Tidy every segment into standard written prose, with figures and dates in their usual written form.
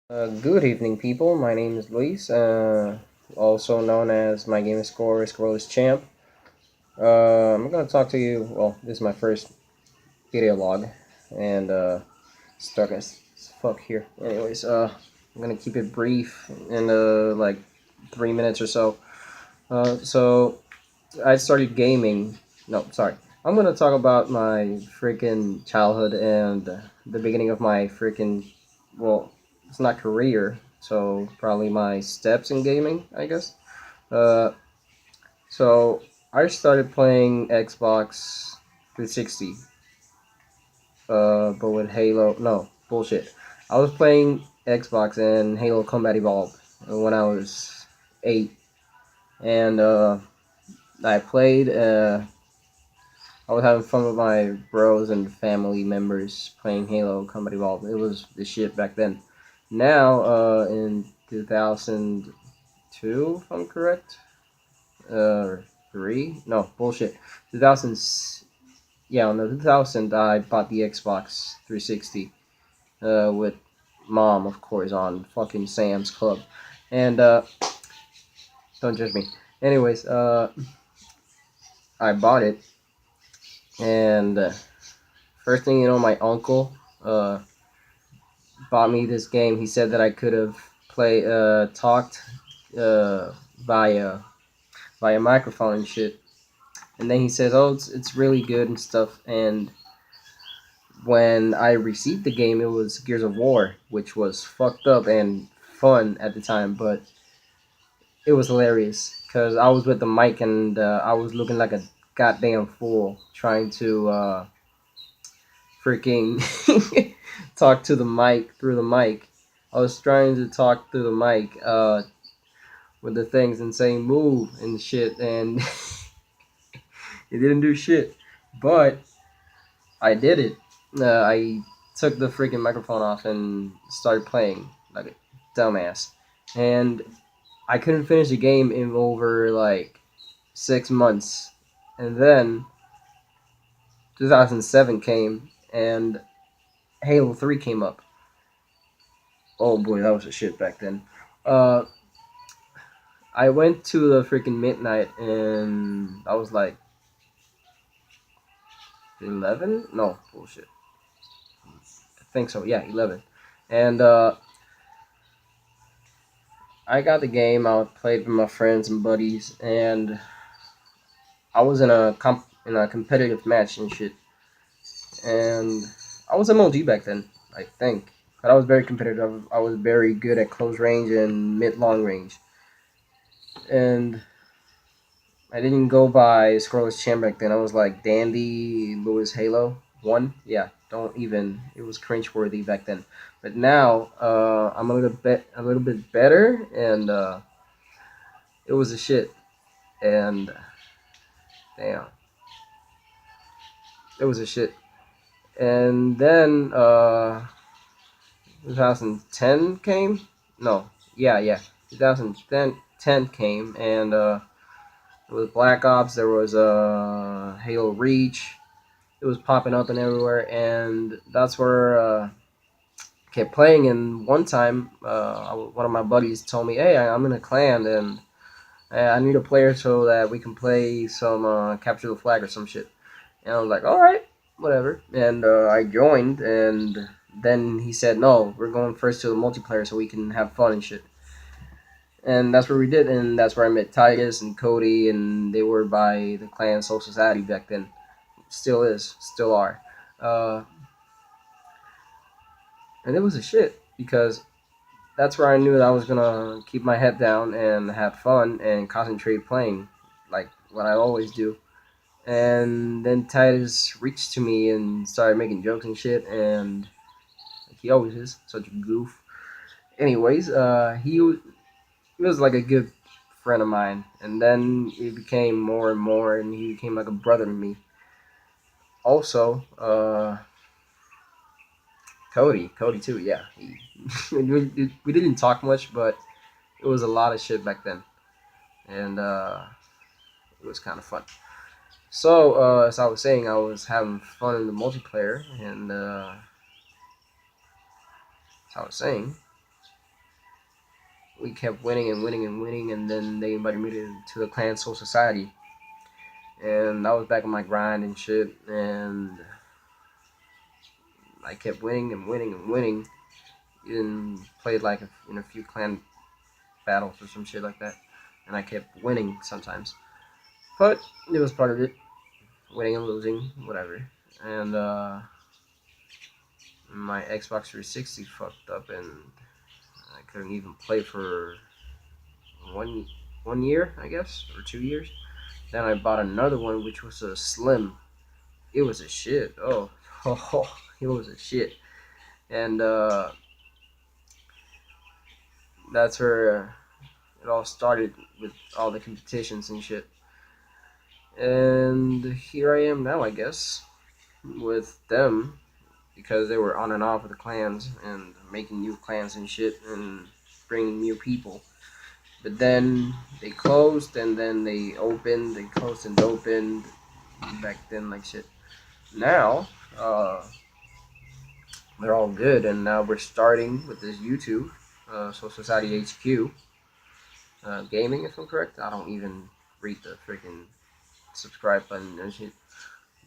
Good evening, people. My name is Luis, also known as my game score Scoreless Champ. I'm gonna talk to you. Well, this is my first video log, and stuck as fuck here. Anyways, I'm gonna keep it brief in like 3 minutes or so. So I started gaming. No, sorry. I'm gonna talk about my freaking childhood and the beginning of my freaking, well, it's not career, so probably my steps in gaming, I guess. Uh, so I started playing Xbox 360, but with Halo. No, bullshit. I was playing Xbox and Halo Combat Evolved when I was 8, and I played. I was having fun with my bros and family members playing Halo Combat Evolved. It was the shit back then. Now, in 2002, if I'm correct, three? No, bullshit. 2000, yeah, in the 2000, I bought the Xbox 360, with mom, of course, on fucking Sam's Club. And, don't judge me. Anyways, I bought it, and first thing you know, my uncle, uh, bought me this game. He said that I could have talked uh, via microphone and shit. And then he says, "Oh, it's really good and stuff." And when I received the game, it was Gears of War, which was fucked up and fun at the time, but it was hilarious because I was with the mic and I was looking like a goddamn fool trying to freaking talk to the mic through the mic. I was trying to talk through the mic with the things and saying move and shit, and it didn't do shit. But I did it. I took the freaking microphone off and started playing like a dumbass. And I couldn't finish the game in over like 6 months. And then 2007 came and Halo 3 came up. Oh boy, that was a shit back then. Uh, I went to the freaking midnight and I was like 11? No, bullshit. I think so. Yeah, 11. And I got the game. I played with my friends and buddies, and I was in a competitive match and shit. And I was MLG back then, I think. But I was very competitive. I was very good at close range and mid long range. And I didn't go by Scoreless Champ back then. I was like Dandy Lewis Halo 1. Yeah, don't even. It was cringeworthy back then. But now I'm a little bit better, and it was a shit. And damn, it was a shit. And then 2010 came. No, yeah, 2010 came, and it was Black Ops. There was Halo Reach. It was popping up and everywhere, and that's where I kept playing. And one time, one of my buddies told me, "Hey, I'm in a clan, and I need a player so that we can play some capture the flag or some shit." And I was like, "All right, whatever." And I joined, and then he said, "No, we're going first to the multiplayer so we can have fun and shit." And that's what we did, and that's where I met Titus and Cody, and they were by the clan Soul Society back then. Still is, still are. Uh, and it was a shit because that's where I knew that I was gonna keep my head down and have fun and concentrate playing, like what I always do. And then Titus reached to me and started making jokes and shit, and like he always is, such a goof. Anyways, he was like a good friend of mine, and then it became more and more, and he became like a brother to me. Also, Cody too, yeah. We didn't talk much, but it was a lot of shit back then, and it was kind of fun. So, as I was saying, I was having fun in the multiplayer, and as I was saying, we kept winning and winning and winning, and then they invited me to the clan Soul Society, and I was back on my grind and shit, and I kept winning and winning and winning, and played like in a few clan battles or some shit like that, and I kept winning sometimes, but it was part of it, winning and losing, whatever, and my Xbox 360 fucked up, and I couldn't even play for one year, I guess, or 2 years. Then I bought another one, which was a Slim. It was a shit. Oh, oh, it was a shit. And that's where it all started with all the competitions and shit. And here I am now, I guess, with them because they were on and off with the clans and making new clans and shit and bringing new people. But then they closed and then they opened. They closed and opened back then, like shit. Now, they're all good, and now we're starting with this YouTube, Soul Society HQ, gaming, if I'm correct. I don't even read the freaking subscribe button and shit.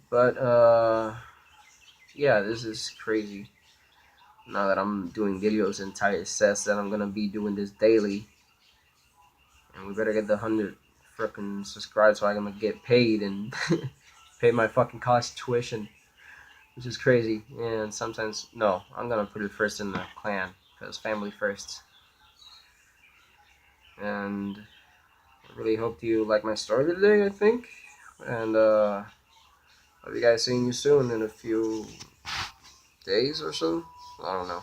But yeah, this is crazy. Now that I'm doing videos, and Titus says that I'm gonna be doing this daily, and we better get the 100 freaking subscribes so I can get paid and pay my fucking college tuition, which is crazy. And sometimes, no, I'm gonna put it first in the clan because family first. And I really hope you like my story today, I think. And hope you guys seeing you soon in a few days or so. I don't know.